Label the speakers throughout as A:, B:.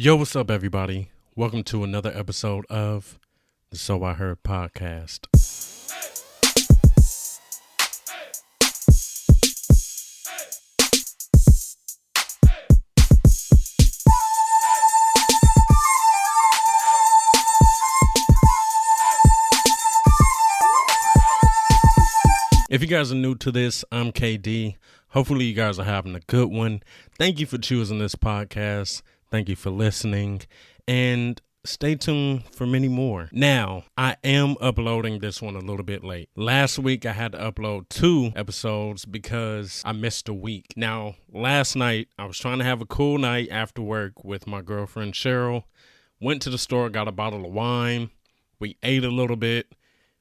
A: Yo, what's up, everybody? Welcome to another episode of the So I Heard podcast. If you guys are new to this, I'm KD. Hopefully you guys are having a good one. Thank you for choosing this podcast. Thank you for listening. And stay tuned for many more. Now, I am uploading this one a little bit late. Last week, I had to upload 2 episodes because I missed a week. Now, last night, I was trying to have a cool night after work with my girlfriend, Cheryl. Went to the store, got a bottle of wine. We ate a little bit.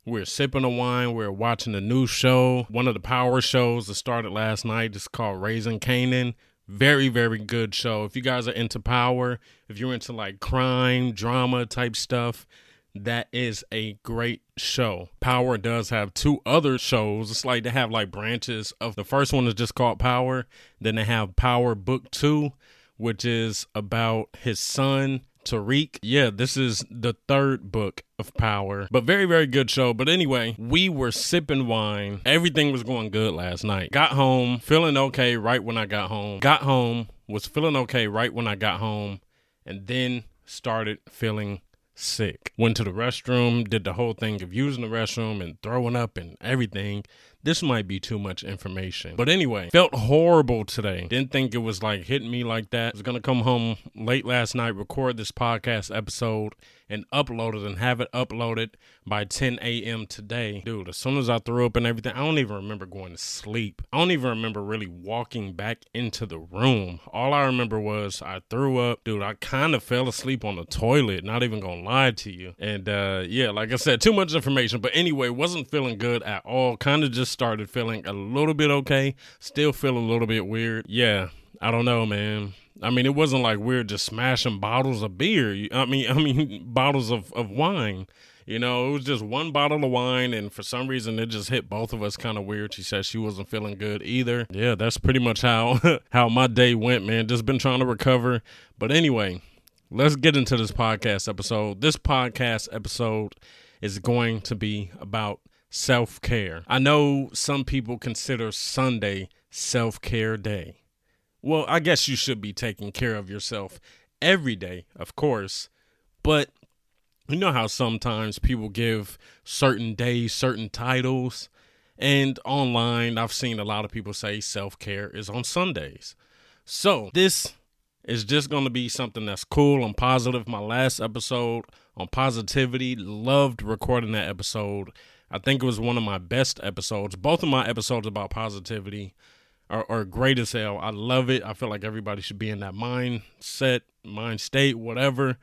A: We were sipping the wine. We were watching a new show. One of the power shows that started last night. It's called Raising Kanan. Very, very good show. If you guys are into power, if you're into like crime, drama type stuff, that is a great show. Power does have 2 other shows. It's like they have like branches of the first one is just called Power. Then they have Power Book 2, which is about his son, Tariq. Yeah, this is the 3rd book of Power, but very, very good show. But anyway, we were sipping wine. Everything was going good last night. Got home, feeling okay right when I got home. Got home, was feeling okay right when I got home, and then started feeling sick. Went to the restroom, did the whole thing of using the restroom and throwing up and everything. This might be too much information. But anyway, felt horrible today. Didn't think it was like hitting me like that. Was going to come home late last night, record this podcast episode and upload it and have it uploaded by 10 a.m. today. Dude, as soon as I threw up and everything, I don't even remember going to sleep. I don't even remember really walking back into the room. All I remember was I threw up. Dude, I kind of fell asleep on the toilet, not even gonna lie to you. And yeah, like I said, too much information. But anyway, wasn't feeling good at all. Kind of just started feeling a little bit okay. Still feel a little bit weird. Yeah, I don't know, man. I mean, it wasn't like we were just smashing bottles of beer. I mean, bottles of wine. You know, it was just one bottle of wine, and for some reason, it just hit both of us kind of weird. She said she wasn't feeling good either. Yeah, that's pretty much how how my day went, man. Just been trying to recover. But anyway, let's get into this podcast episode. This podcast episode is going to be about self-care. I know some people consider Sunday self-care day. Well, I guess you should be taking care of yourself every day, of course, but you know how sometimes people give certain days certain titles, and online I've seen a lot of people say self-care is on Sundays. So this is just going to be something that's cool and positive. My last episode on positivity, loved recording that episode. I think it was one of my best episodes. Both of my episodes about positivity are great as hell. I love it. I feel like everybody should be in that mindset, mind state, whatever.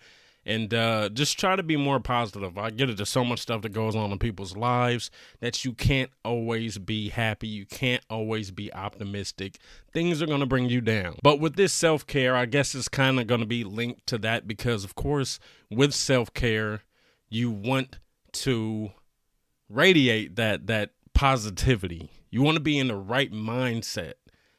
A: And just try to be more positive. I get it. There's so much stuff that goes on in people's lives that you can't always be happy. You can't always be optimistic. Things are going to bring you down. But with this self-care, I guess it's kind of going to be linked to that because, of course, with self-care, you want to radiate that positivity. You want to be in the right mindset.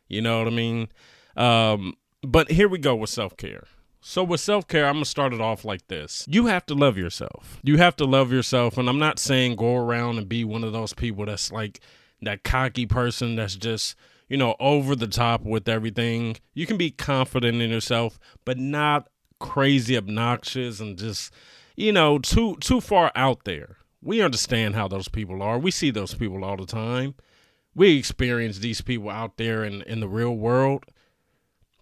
A: You know what I mean? But here we go with self-care. So with self-care, I'm going to start it off like this. You have to love yourself. You have to love yourself. And I'm not saying go around and be one of those people that's like that cocky person that's just, you know, over the top with everything. You can be confident in yourself, but not crazy obnoxious and just, you know, too far out there. We understand how those people are. We see those people all the time. We experience these people out there in the real world.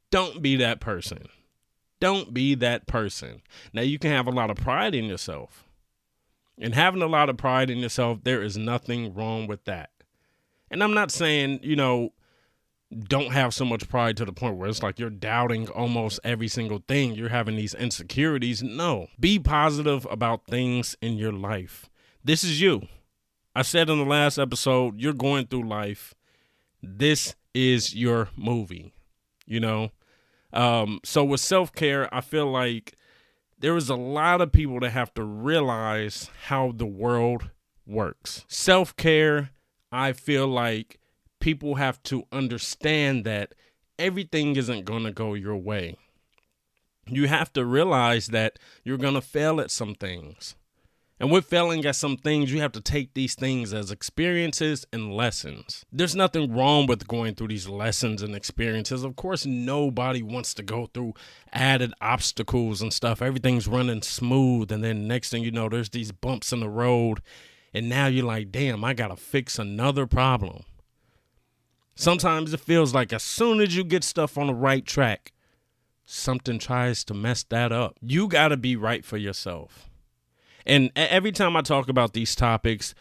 A: Don't be that person. Don't be that person. Now, you can have a lot of pride in yourself. And having a lot of pride in yourself, there is nothing wrong with that. And I'm not saying, you know, don't have so much pride to the point where it's like you're doubting almost every single thing. You're having these insecurities. No. Be positive about things in your life. This is you. I said in the last episode, you're going through life. This is your movie, you know? So with self-care, I feel like there is a lot of people that have to realize how the world works. Self-care, I feel like people have to understand that everything isn't going to go your way. You have to realize that you're going to fail at some things. And with failing at some things, you have to take these things as experiences and lessons. There's nothing wrong with going through these lessons and experiences. Of course, nobody wants to go through added obstacles and stuff. Everything's running smooth. And then next thing you know, there's these bumps in the road. And now you're like, damn, I got to fix another problem. Sometimes it feels like as soon as you get stuff on the right track, something tries to mess that up. You got to be right for yourself. And every time I talk about these topics,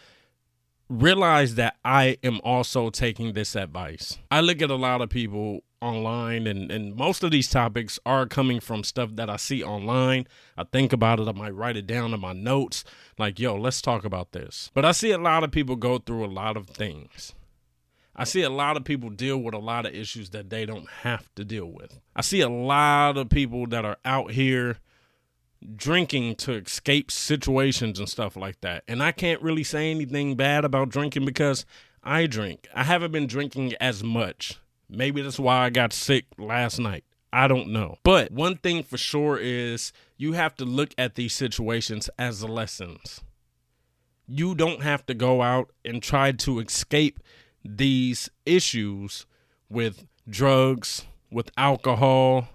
A: realize that I am also taking this advice. I look at a lot of people online, and most of these topics are coming from stuff that I see online. I think about it. I might write it down in my notes. Like, yo, let's talk about this. But I see a lot of people go through a lot of things. I see a lot of people deal with a lot of issues that they don't have to deal with. I see a lot of people that are out here drinking to escape situations and stuff like that. And I can't really say anything bad about drinking because I drink. I haven't been drinking as much. Maybe that's why I got sick last night. I don't know. But one thing for sure is you have to look at these situations as lessons. You don't have to go out and try to escape these issues with drugs, with alcohol,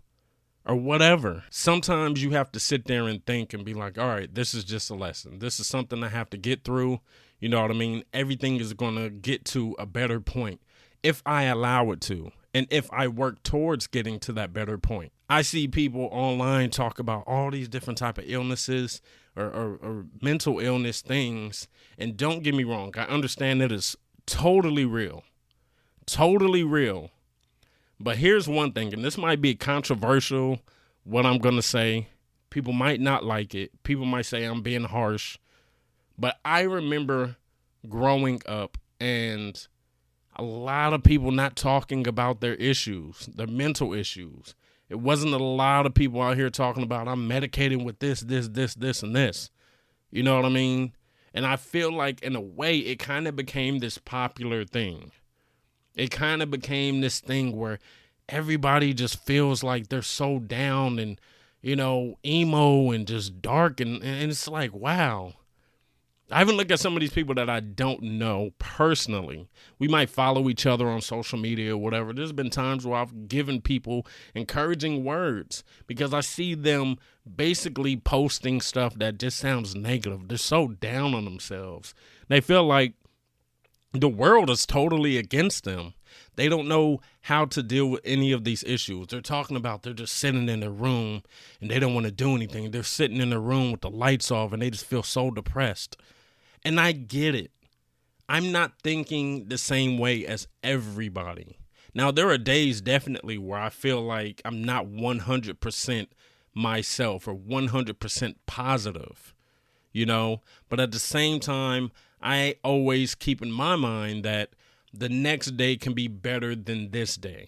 A: or whatever. Sometimes you have to sit there and think and be like, all right, this is just a lesson. This is something I have to get through. You know what I mean? Everything is going to get to a better point if I allow it to, and if I work towards getting to that better point. I see people online talk about all these different type of illnesses or mental illness things. And don't get me wrong. I understand that it's totally real. Totally real. But here's one thing, and this might be controversial, what I'm going to say. People might not like it. People might say I'm being harsh. But I remember growing up and a lot of people not talking about their issues, their mental issues. It wasn't a lot of people out here talking about I'm medicated with this, and this. You know what I mean? And I feel like in a way it kind of became this popular thing. It kind of became this thing where everybody just feels like they're so down and, you know, emo and just dark. And it's like, wow. I even look at some of these people that I don't know personally. We might follow each other on social media or whatever. There's been times where I've given people encouraging words because I see them basically posting stuff that just sounds negative. They're so down on themselves. They feel like the world is totally against them. They don't know how to deal with any of these issues. They're talking about they're just sitting in their room and they don't want to do anything. They're sitting in their room with the lights off and they just feel so depressed. And I get it. I'm not thinking the same way as everybody. Now, there are days definitely where I feel like I'm not 100% myself or 100% positive, you know, but at the same time, I always keep in my mind that the next day can be better than this day.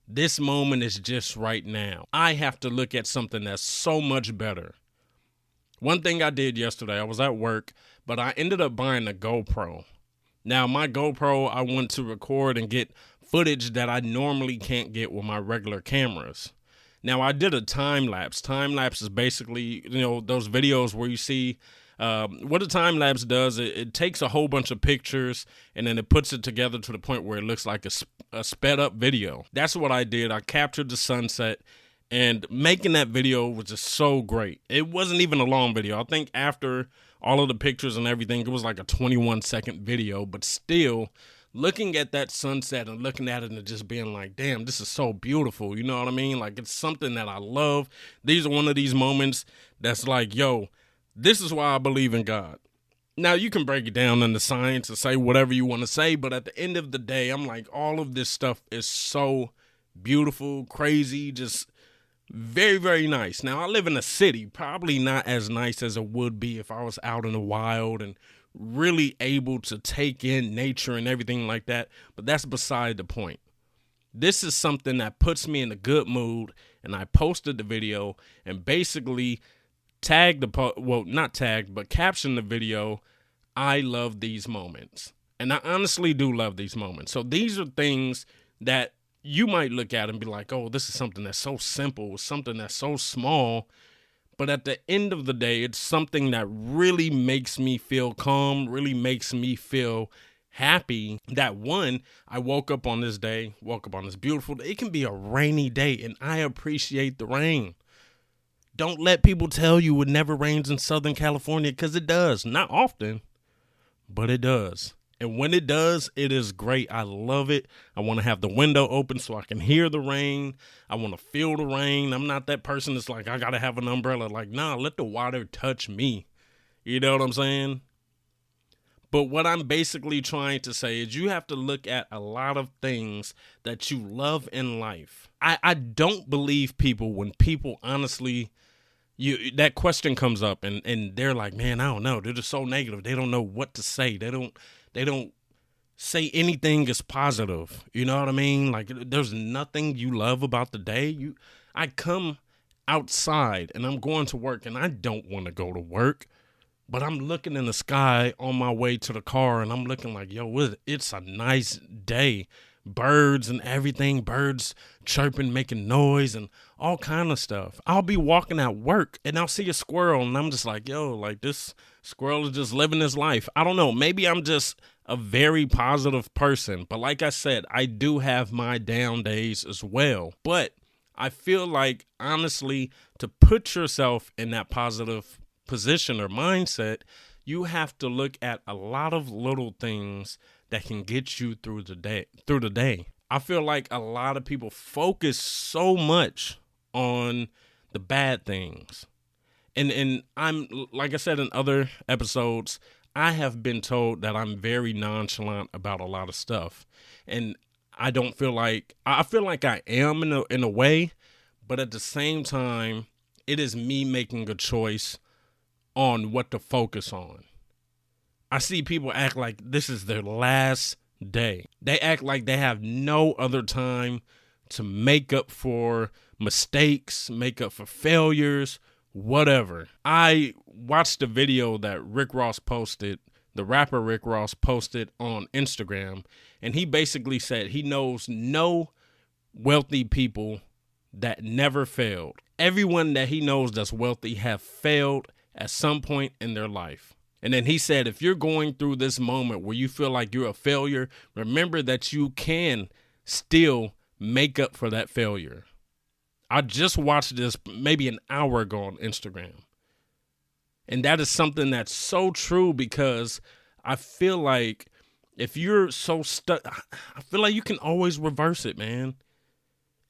A: This moment is just right now. I have to look at something that's so much better. One thing I did yesterday, I was at work, but I ended up buying a GoPro. Now, my GoPro, I want to record and get footage that I normally can't get with my regular cameras. Now, I did a time lapse. Time lapse is basically, you know, those videos where you see what a time lapse does. It takes a whole bunch of pictures and then it puts it together to the point where it looks like a sped up video. That's what I did. I captured the sunset, and making that video was just so great. It wasn't even a long video. I think after all of the pictures and everything, it was like a 21-second video, but still looking at that sunset and looking at it and just being like, damn, this is so beautiful. You know what I mean? Like, it's something that I love. These are one of these moments that's like, yo, this is why I believe in God. Now, you can break it down into science and say whatever you want to say, but at the end of the day, I'm like, all of this stuff is so beautiful, crazy, just very, very nice. Now, I live in a city, probably not as nice as it would be if I was out in the wild and really able to take in nature and everything like that, but that's beside the point. This is something that puts me in a good mood, and I posted the video and basically captioned the video, I love these moments. And I honestly do love these moments. So these are things that you might look at it and be like, oh, this is something that's so simple, something that's so small. But at the end of the day, it's something that really makes me feel calm, really makes me feel happy. That one, I woke up on this beautiful day. It can be a rainy day, and I appreciate the rain. Don't let people tell you it never rains in Southern California, because it does. Not often, but it does. And when it does, it is great. I love it. I want to have the window open so I can hear the rain. I want to feel the rain. I'm not that person that's like, I got to have an umbrella. Like, nah, let the water touch me. You know what I'm saying? But what I'm basically trying to say is you have to look at a lot of things that you love in life. I don't believe people when people honestly, that question comes up and they're like, man, I don't know. They're just so negative. They don't know what to say. They don't say anything is positive. You know what I mean? Like, there's nothing you love about the day. I come outside and I'm going to work and I don't want to go to work, but I'm looking in the sky on my way to the car and I'm looking like, yo, it's a nice day. Birds and everything, birds chirping, making noise and all kind of stuff. I'll be walking at work and I'll see a squirrel and I'm just like, yo, like this squirrel is just living his life. I don't know. Maybe I'm just a very positive person. But like I said, I do have my down days as well. But I feel like, honestly, to put yourself in that positive position or mindset, you have to look at a lot of little things that can get you through the day. I feel like a lot of people focus so much on the bad things. And I'm, like I said in other episodes, I have been told that I'm very nonchalant about a lot of stuff. And I feel like I am in a way, but at the same time, it is me making a choice on what to focus on. I see people act like this is their last day. They act like they have no other time to make up for mistakes, make up for failures, whatever. I watched a video that Rick Ross posted, the rapper Rick Ross posted on Instagram, and he basically said he knows no wealthy people that never failed. Everyone that he knows that's wealthy have failed at some point in their life. And then he said, if you're going through this moment where you feel like you're a failure, remember that you can still make up for that failure. I just watched this maybe an hour ago on Instagram. And that is something that's so true, because I feel like if you're so stuck, I feel like you can always reverse it, man.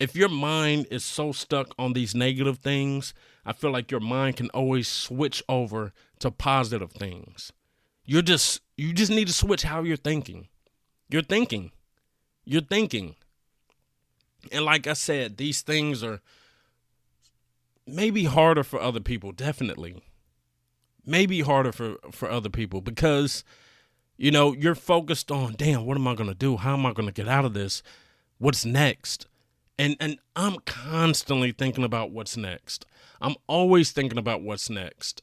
A: If your mind is so stuck on these negative things, I feel like your mind can always switch over to positive things. You just need to switch how you're thinking. You're thinking. And like I said, these things are maybe harder for other people, definitely. Maybe harder for other people because, you're focused on, damn, what am I going to do? How am I going to get out of this? What's next? And I'm constantly thinking about what's next. I'm always thinking about what's next.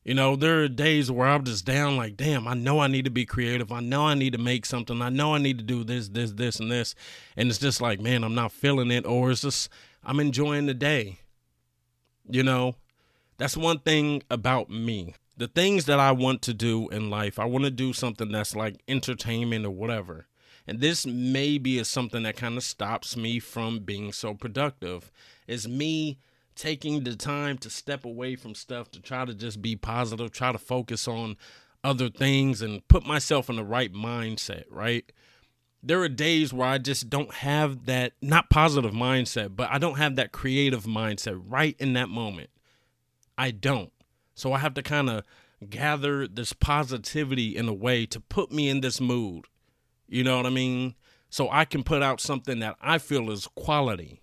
A: There are days where I'm just down like, damn, I know I need to be creative. I know I need to make something. I know I need to do this, and this. And it's just like, man, I'm not feeling it. Or it's just, I'm enjoying the day. That's one thing about me. The things that I want to do in life, I want to do something that's like entertainment or whatever. And this maybe is something that kind of stops me from being so productive, is me taking the time to step away from stuff to try to just be positive, try to focus on other things and put myself in the right mindset, right? There are days where I just don't have that, not positive mindset, but I don't have that creative mindset right in that moment. I don't. So I have to kind of gather this positivity in a way to put me in this mood. You know what I mean? So I can put out something that I feel is quality.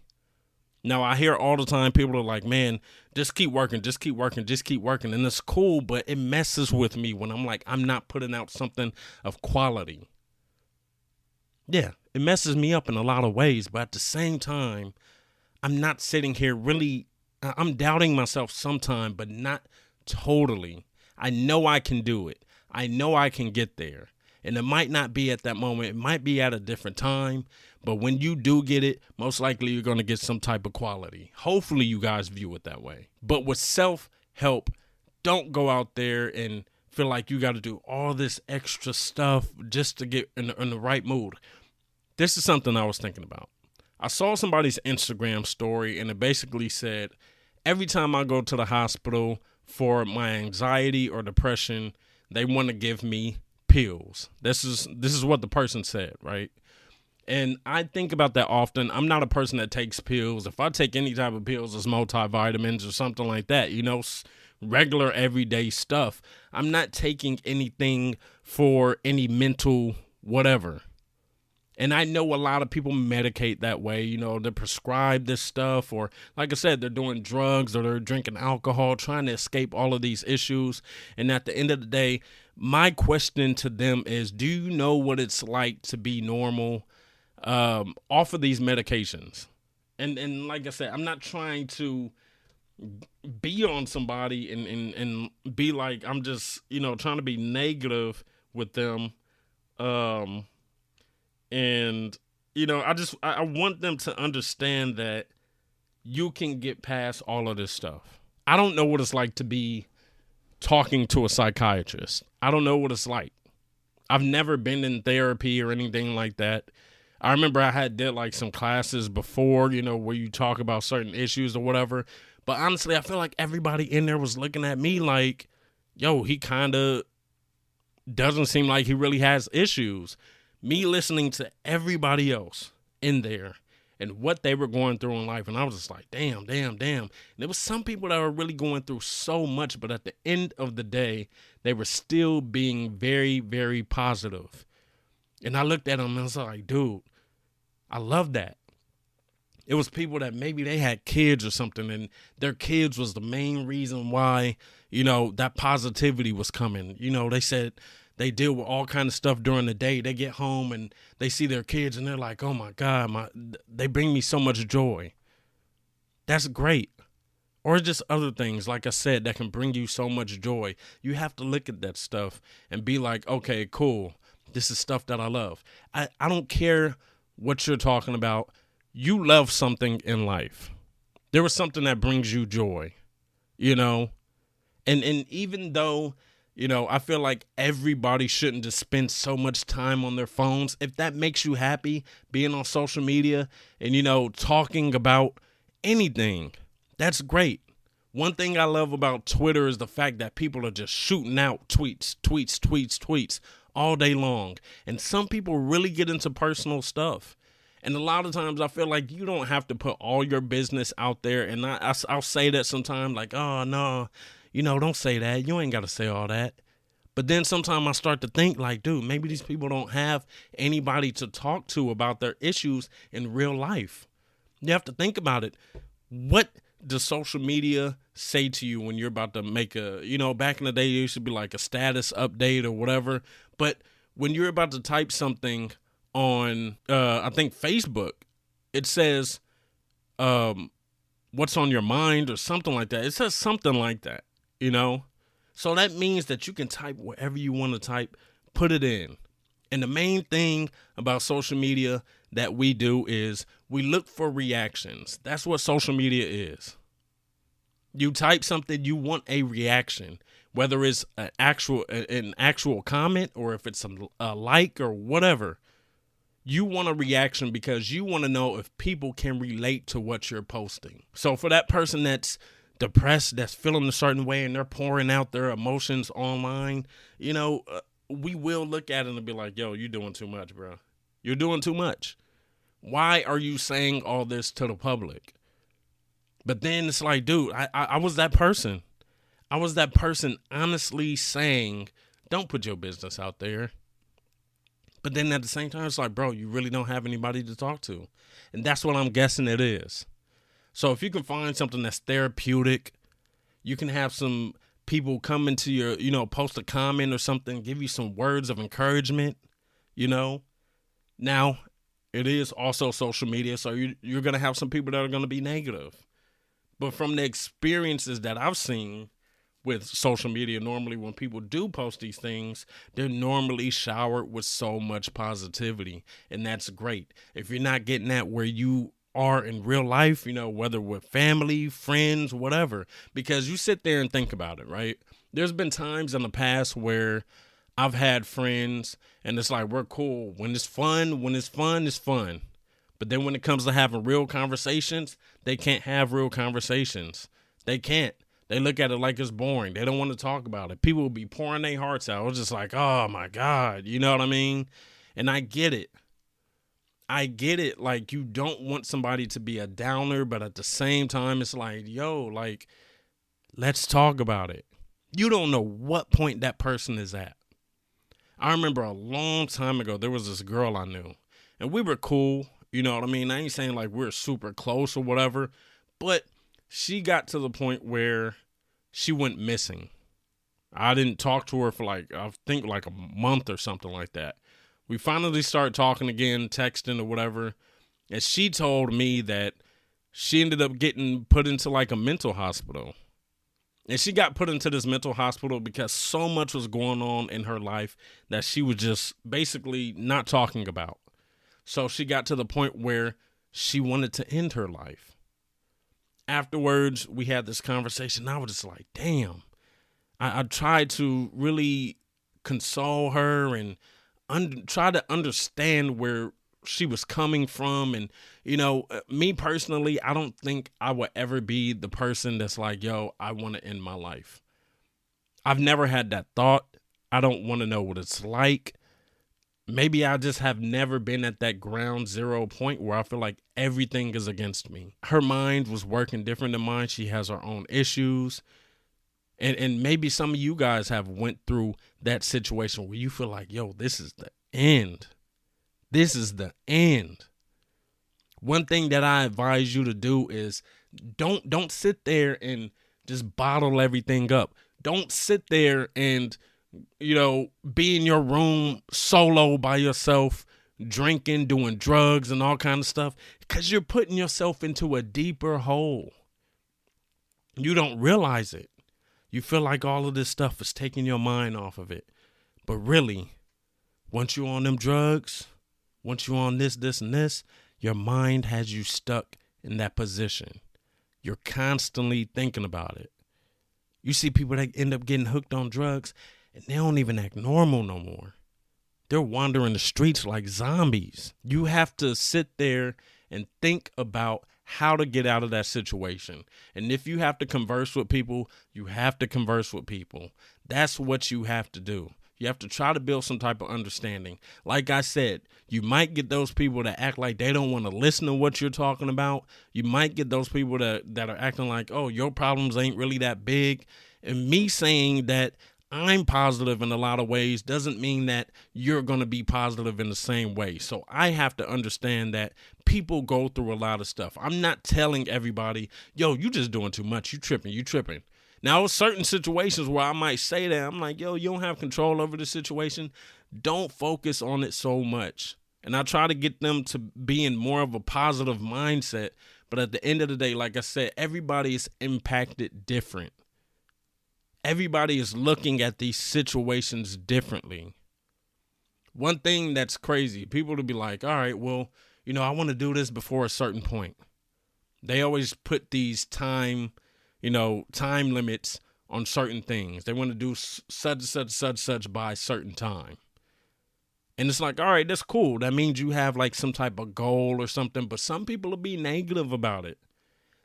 A: Now, I hear all the time people are like, man, just keep working. And it's cool, but it messes with me when I'm like, I'm not putting out something of quality. Yeah, it messes me up in a lot of ways. But at the same time, I'm not sitting here really, I'm doubting myself sometime, but not totally. I know I can do it. I know I can get there. And it might not be at that moment. It might be at a different time. But when you do get it, most likely you're going to get some type of quality. Hopefully you guys view it that way. But with self-help, don't go out there and feel like you got to do all this extra stuff just to get in the right mood. This is something I was thinking about. I saw somebody's Instagram story, and it basically said, every time I go to the hospital for my anxiety or depression, they want to give me pills. This is what the person said, right? And I think about that often. I'm not a person that takes pills. If I take any type of pills, it's multivitamins or something like that, regular everyday stuff. I'm not taking anything for any mental whatever. And I know a lot of people medicate that way, they prescribe this stuff, or like I said, they're doing drugs or they're drinking alcohol, trying to escape all of these issues. And at the end of the day, my question to them is, do you know what it's like to be normal off of these medications? And like I said, I'm not trying to be on somebody and be like, I'm just, trying to be negative with them. And, I want them to understand that you can get past all of this stuff. I don't know what it's like to be talking to a psychiatrist. I don't know what it's like. I've never been in therapy or anything like that. I remember I did like some classes before, where you talk about certain issues or whatever. But honestly, I feel like everybody in there was looking at me like, yo, he kind of doesn't seem like he really has issues. Me listening to everybody else in there and what they were going through in life. And I was just like, damn. And there was some people that were really going through so much, but at the end of the day, they were still being very, very positive. And I looked at them and I was like, dude, I love that. It was people that maybe they had kids or something, and their kids was the main reason why, that positivity was coming. They said they deal with all kind of stuff during the day. They get home and they see their kids and they're like, oh my God, they bring me so much joy. That's great. Or just other things, like I said, that can bring you so much joy. You have to look at that stuff and be like, okay, cool. This is stuff that I love. I don't care what you're talking about. You love something in life. There was something that brings you joy, And even though, I feel like everybody shouldn't just spend so much time on their phones. If that makes you happy, being on social media and, talking about anything, that's great. One thing I love about Twitter is the fact that people are just shooting out tweets all day long. And some people really get into personal stuff. And a lot of times I feel like you don't have to put all your business out there. And I'll say that sometimes, like, oh, no, don't say that. You ain't got to say all that. But then sometimes I start to think like, dude, maybe these people don't have anybody to talk to about their issues in real life. You have to think about it. What does social media say to you when you're about to make back in the day, it used to be like a status update or whatever. But when you're about to type something on, I think Facebook, it says, what's on your mind or something like that. It says something like that, So that means that you can type whatever you want to type, put it in. And the main thing about social media that we do is we look for reactions. That's what social media is. You type something, you want a reaction, whether it's an actual comment or if it's a like or whatever. You want a reaction because you want to know if people can relate to what you're posting. So for that person that's depressed, that's feeling a certain way and they're pouring out their emotions online, we will look at it and be like, yo, you're doing too much, bro. You're doing too much. Why are you saying all this to the public? But then it's like, dude, I was that person. I was that person honestly saying, don't put your business out there. But then at the same time, it's like, bro, you really don't have anybody to talk to. And that's what I'm guessing it is. So if you can find something that's therapeutic, you can have some people come into your, post a comment or something, give you some words of encouragement, Now, it is also social media, so you're going to have some people that are going to be negative. But from the experiences that I've seen, with social media, normally when people do post these things, they're normally showered with so much positivity. And that's great. If you're not getting that where you are in real life, whether with family, friends, whatever, because you sit there and think about it, right? There's been times in the past where I've had friends and it's like, we're cool. When it's fun, it's fun. But then when it comes to having real conversations, they can't have real conversations. They can't. They look at it like it's boring. They don't want to talk about it. People will be pouring their hearts out. It's just like, oh my God. You know what I mean? And I get it. Like, you don't want somebody to be a downer, but at the same time, it's like, yo, like, let's talk about it. You don't know what point that person is at. I remember a long time ago, there was this girl I knew, and we were cool. You know what I mean? I ain't saying like we're super close or whatever, but she got to the point where she went missing. I didn't talk to her for I think like a month or something like that. We finally started talking again, texting or whatever, and she told me that she ended up getting put into like a mental hospital. And she got put into this mental hospital because so much was going on in her life that she was just basically not talking about. So she got to the point where she wanted to end her life. Afterwards, we had this conversation. I was just like, damn. I tried to really console her and try to understand where she was coming from. And, me personally, I don't think I would ever be the person that's like, yo, I want to end my life. I've never had that thought. I don't want to know what it's like. Maybe I just have never been at that ground zero point where I feel like everything is against me. Her mind was working different than mine. She has her own issues. And maybe some of you guys have went through that situation where you feel like, yo, this is the end. This is the end. One thing that I advise you to do is don't sit there and just bottle everything up. Don't sit there and, be in your room solo by yourself, drinking, doing drugs and all kind of stuff, because you're putting yourself into a deeper hole. You don't realize it. You feel like all of this stuff is taking your mind off of it. But really, once you're on them drugs, once you're on this, and this, your mind has you stuck in that position. You're constantly thinking about it. You see people that end up getting hooked on drugs and they don't even act normal no more. They're wandering the streets like zombies. You have to sit there and think about how to get out of that situation. And if you have to converse with people, you have to converse with people. That's what you have to do. You have to try to build some type of understanding. Like I said, you might get those people that act like they don't want to listen to what you're talking about. You might get those people that are acting like, oh, your problems ain't really that big. And me saying that I'm positive in a lot of ways doesn't mean that you're going to be positive in the same way. So I have to understand that people go through a lot of stuff. I'm not telling everybody, yo, you just doing too much. You tripping. Now, certain situations where I might say that, I'm like, yo, you don't have control over the situation. Don't focus on it so much. And I try to get them to be in more of a positive mindset. But at the end of the day, like I said, everybody is impacted different. Everybody is looking at these situations differently. One thing that's crazy, people will be like, all right, well, I want to do this before a certain point. They always put these time limits on certain things. They want to do such by a certain time. And it's like, all right, that's cool. That means you have like some type of goal or something. But some people will be negative about it.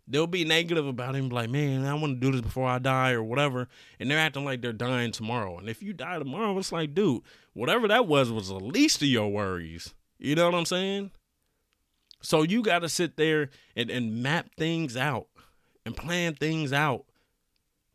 A: They'll be negative about it and be like, man, I want to do this before I die or whatever. And they're acting like they're dying tomorrow. And if you die tomorrow, it's like, dude, whatever that was the least of your worries. You know what I'm saying? So you got to sit there and map things out and plan things out.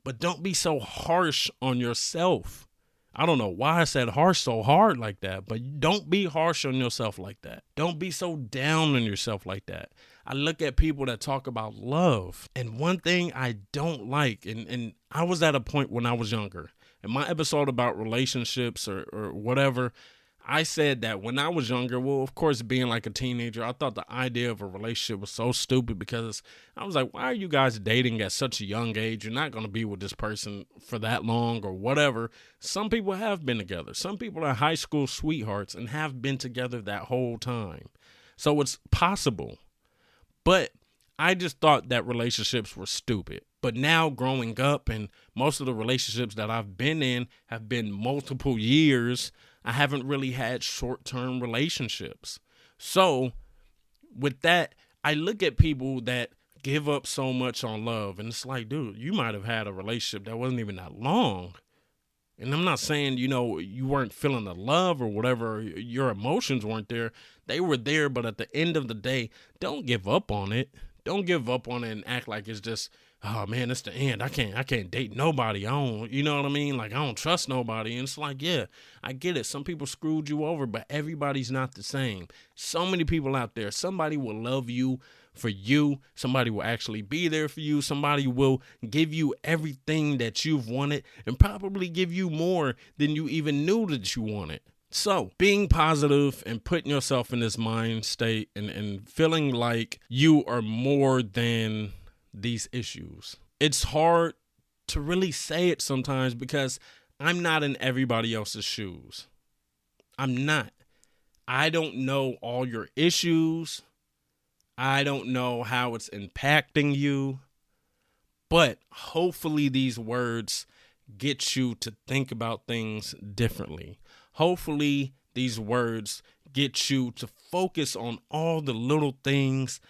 A: But don't be so harsh on yourself. I don't know why I said harsh so hard like that, but don't be harsh on yourself like that. Don't be so down on yourself like that. I look at people that talk about love, and one thing I don't like, and I was at a point when I was younger, and my episode about relationships or whatever, I said that when I was younger, well, of course, being like a teenager, I thought the idea of a relationship was so stupid because I was like, why are you guys dating at such a young age? You're not going to be with this person for that long or whatever. Some people have been together. Some people are high school sweethearts and have been together that whole time. So it's possible. But I just thought that relationships were stupid. But now growing up, and most of the relationships that I've been in have been multiple years, I haven't really had short-term relationships. So with that, I look at people that give up so much on love, and it's like, dude, you might have had a relationship that wasn't even that long. And I'm not saying, you weren't feeling the love or whatever, your emotions weren't there. They were there, but at the end of the day, don't give up on it. Don't give up on it and act like it's just, oh man, it's the end. I can't date nobody. I don't, you know what I mean? Like, I don't trust nobody. And it's like, yeah, I get it. Some people screwed you over, but everybody's not the same. So many people out there. Somebody will love you for you. Somebody will actually be there for you. Somebody will give you everything that you've wanted and probably give you more than you even knew that you wanted. So being positive and putting yourself in this mind state and feeling like you are more than these issues. It's hard to really say it sometimes because I'm not in everybody else's shoes. I'm not. I don't know all your issues. I don't know how it's impacting you. But hopefully these words get you to think about things differently. Hopefully these words get you to focus on all the little things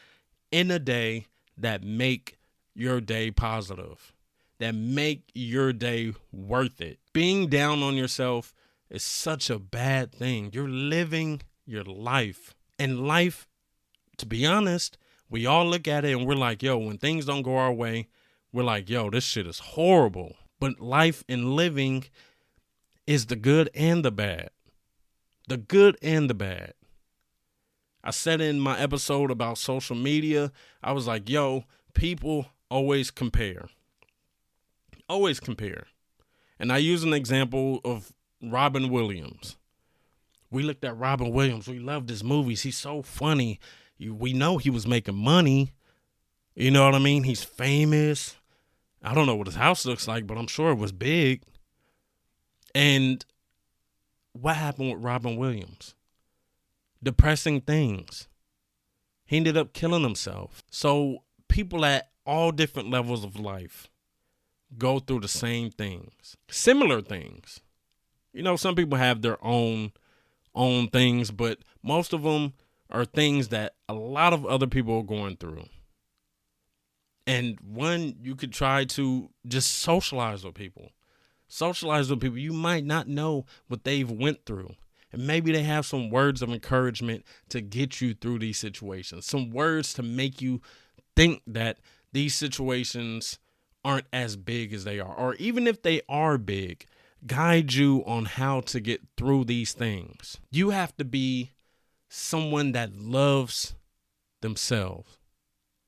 A: in a day that make your day positive, that make your day worth it. Being down on yourself is such a bad thing. You're living your life. And life, to be honest, we all look at it and we're like, yo, when things don't go our way, we're like, yo, this shit is horrible. But life and living is the good and the bad. The good and the bad. I said in my episode about social media, I was like, yo, people always compare. Always compare. And I use an example of Robin Williams. We looked at Robin Williams. We loved his movies. He's so funny. We know he was making money. You know what I mean? He's famous. I don't know what his house looks like, but I'm sure it was big. And what happened with Robin Williams? Depressing things. He ended up killing himself. So people at all different levels of life go through the same things, similar things. Some people have their own things, but most of them are things that a lot of other people are going through. And one, you could try to just socialize with people. Socialize with people. You might not know what they've went through. And maybe they have some words of encouragement to get you through these situations. Some words to make you think that these situations aren't as big as they are. Or even if they are big, guide you on how to get through these things. You have to be someone that loves themselves.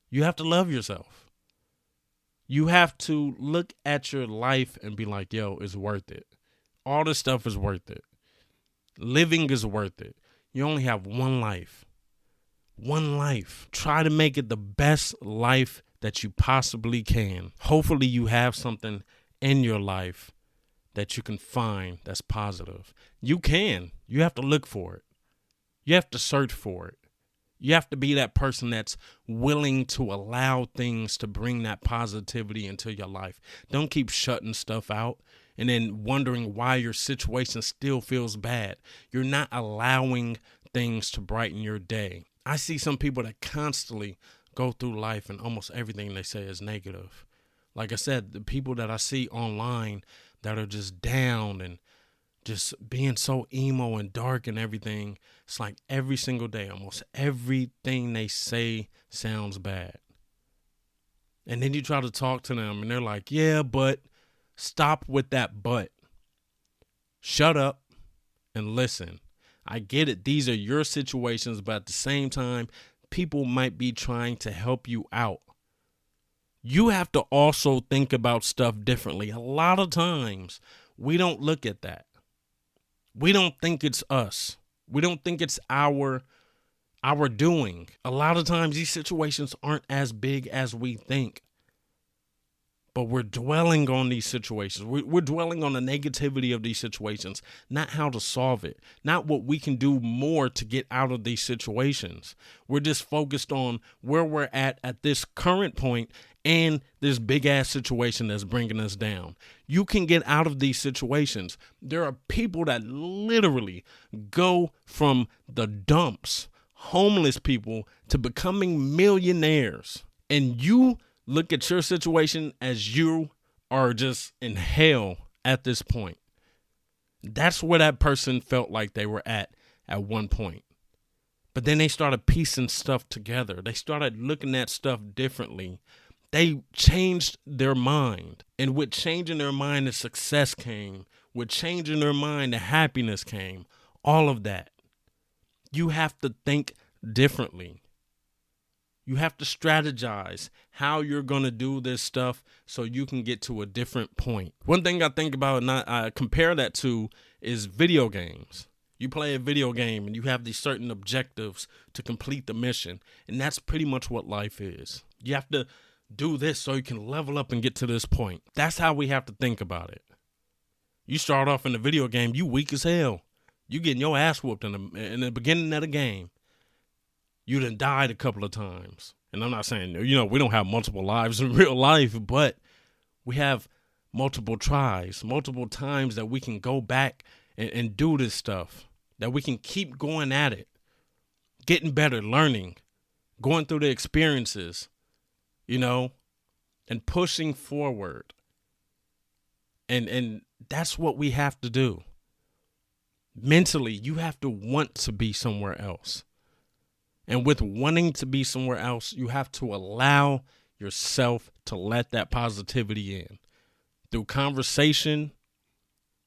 A: You have to love yourself. You have to look at your life and be like, yo, it's worth it. All this stuff is worth it. Living is worth it. You only have one life. One life. Try to make it the best life that you possibly can. Hopefully you have something in your life that you can find that's positive. You can. You have to look for it. You have to search for it. You have to be that person that's willing to allow things to bring that positivity into your life. Don't keep shutting stuff out and then wondering why your situation still feels bad. You're not allowing things to brighten your day. I see some people that constantly go through life and almost everything they say is negative. Like I said, the people that I see online that are just down and just being so emo and dark and everything, it's like every single day, almost everything they say sounds bad. And then you try to talk to them and they're like, yeah, but stop with that but. Shut up and listen. I get it. These are your situations, but at the same time, people might be trying to help you out. You have to also think about stuff differently. A lot of times we don't look at that. We don't think it's us. We don't think it's our doing. A lot of times these situations aren't as big as we think. But we're dwelling on these situations. We're dwelling on the negativity of these situations, not how to solve it, not what we can do more to get out of these situations. We're just focused on where we're at this current point and this big ass situation that's bringing us down. You can get out of these situations. There are people that literally go from the dumps, homeless people, to becoming millionaires. And you look at your situation as you are just in hell at this point. That's where that person felt like they were at one point. But then they started piecing stuff together. They started looking at stuff differently. They changed their mind. And with changing their mind, the success came. With changing their mind, the happiness came. All of that. You have to think differently. You have to strategize how you're going to do this stuff so you can get to a different point. One thing I think about and I compare that to is video games. You play a video game and you have these certain objectives to complete the mission. And that's pretty much what life is. You have to do this so you can level up and get to this point. That's how we have to think about it. You start off in the video game, you weak as hell. You getting your ass whooped in the beginning of the game. You done died a couple of times. And I'm not saying, we don't have multiple lives in real life, but we have multiple tries, multiple times that we can go back and do this stuff, that we can keep going at it, getting better, learning, going through the experiences, and pushing forward. And that's what we have to do. Mentally, you have to want to be somewhere else. And with wanting to be somewhere else, you have to allow yourself to let that positivity in. Through conversation,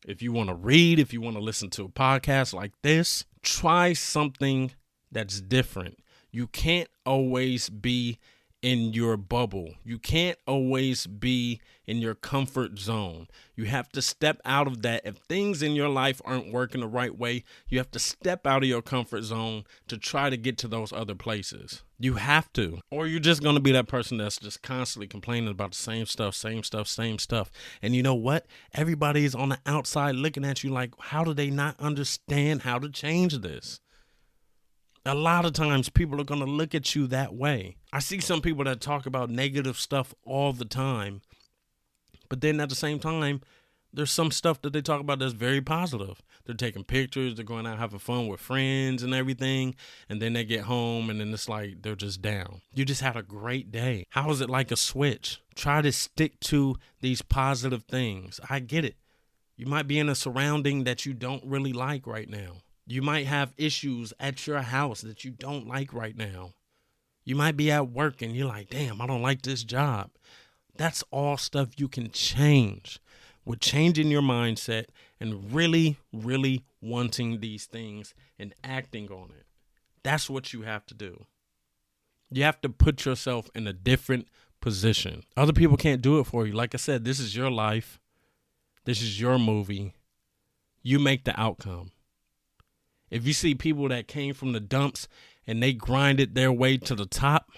A: if you want to read, if you want to listen to a podcast like this, try something that's different. You can't always be in your bubble. You can't always be in your comfort zone. You have to step out of that. If things in your life aren't working the right way, you have to step out of your comfort zone to try to get to those other places. You have to. Or you're just going to be that person that's just constantly complaining about the same stuff. And you know what? Everybody is on the outside looking at you like, how do they not understand how to change this? A lot of times people are going to look at you that way. I see some people that talk about negative stuff all the time. But then at the same time, there's some stuff that they talk about that's very positive. They're taking pictures. They're going out having fun with friends and everything. And then they get home and then it's like they're just down. You just had a great day. How is it like a switch? Try to stick to these positive things. I get it. You might be in a surrounding that you don't really like right now. You might have issues at your house that you don't like right now. You might be at work and you're like, damn, I don't like this job. That's all stuff you can change with changing your mindset and really, really wanting these things and acting on it. That's what you have to do. You have to put yourself in a different position. Other people can't do it for you. Like I said, this is your life. This is your movie. You make the outcome. If you see people that came from the dumps and they grinded their way to the top,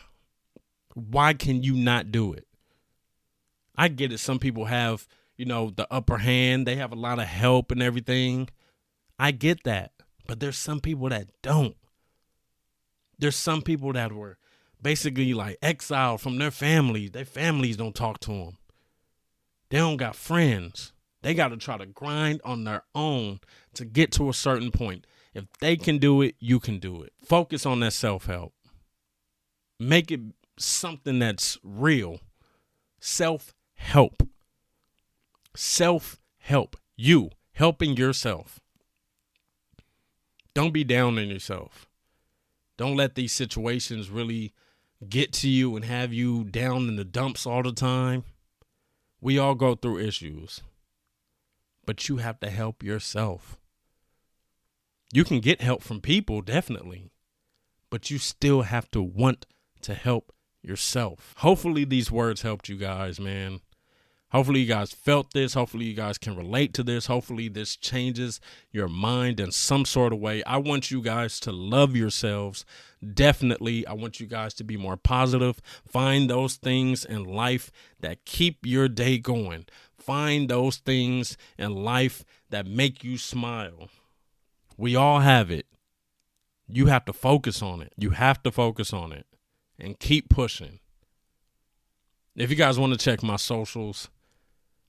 A: why can you not do it? I get it. Some people have, the upper hand. They have a lot of help and everything. I get that. But there's some people that don't. There's some people that were basically like exiled from their families. Their families don't talk to them. They don't got friends. They got to try to grind on their own to get to a certain point. If they can do it, you can do it. Focus on that self-help. Make it something that's real. Self-help. Self-help. You helping yourself. Don't be down on yourself. Don't let these situations really get to you and have you down in the dumps all the time. We all go through issues. But you have to help yourself. You can get help from people, definitely, but you still have to want to help yourself. Hopefully these words helped you guys, man. Hopefully you guys felt this. Hopefully you guys can relate to this. Hopefully this changes your mind in some sort of way. I want you guys to love yourselves. Definitely, I want you guys to be more positive. Find those things in life that keep your day going. Find those things in life that make you smile. We all have it. You have to focus on it. You have to focus on it and keep pushing. If you guys want to check my socials,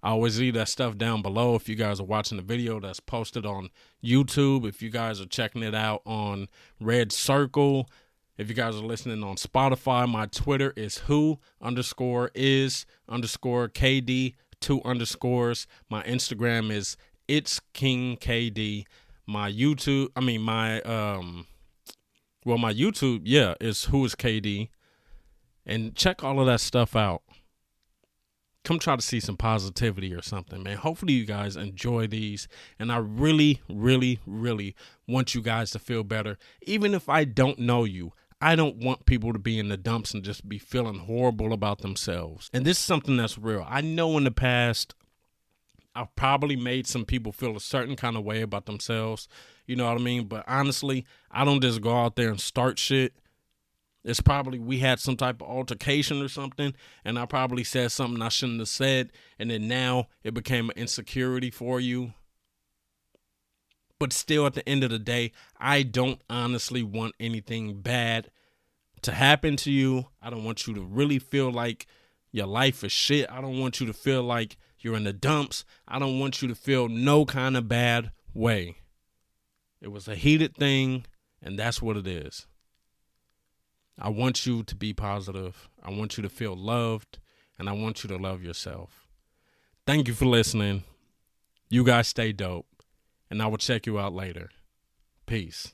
A: I always leave that stuff down below. If you guys are watching the video that's posted on YouTube, if you guys are checking it out on Red Circle, if you guys are listening on Spotify, my Twitter is who_is_KD, 2 underscores. My Instagram is it's King KD. My YouTube, my YouTube, is whoiskd. And check all of that stuff out. Come try to see some positivity or something, man. Hopefully you guys enjoy these. And I really, really, really want you guys to feel better. Even if I don't know you, I don't want people to be in the dumps and just be feeling horrible about themselves. And this is something that's real. I know in the past, I've probably made some people feel a certain kind of way about themselves. You know what I mean? But honestly, I don't just go out there and start shit. It's probably we had some type of altercation or something, and I probably said something I shouldn't have said, and then now it became an insecurity for you. But still, at the end of the day, I don't honestly want anything bad to happen to you. I don't want you to really feel like your life is shit. I don't want you to feel like you're in the dumps. I don't want you to feel no kind of bad way. It was a heated thing, and that's what it is. I want you to be positive. I want you to feel loved, and I want you to love yourself. Thank you for listening. You guys stay dope, and I will check you out later. Peace.